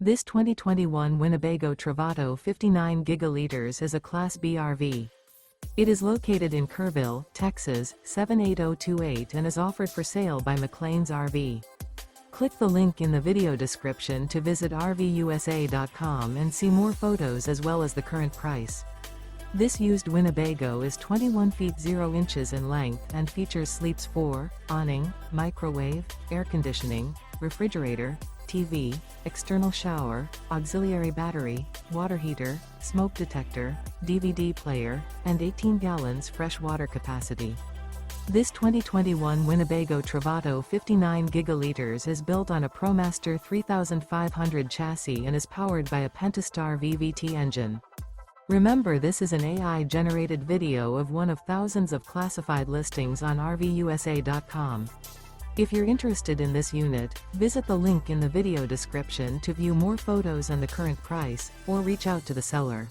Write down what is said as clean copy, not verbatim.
This 2021 Winnebago Travato 59GL is a Class B RV. It is located in Kerrville, Texas, 78028 and is offered for sale by McClains RV. Click the link in the video description to visit RVUSA.com and see more photos as well as the current price. This used Winnebago is 21 feet 0 inches in length and features sleeps 4, awning, microwave, air conditioning, refrigerator, TV, external shower, auxiliary battery, water heater, smoke detector, DVD player, and 18 gallons fresh water capacity. This 2021 Winnebago Travato 59GL is built on a ProMaster 3500 chassis and is powered by a Pentastar VVT engine. Remember, this is an AI-generated video of one of thousands of classified listings on RVUSA.com. If you're interested in this unit, visit the link in the video description to view more photos and the current price, or reach out to the seller.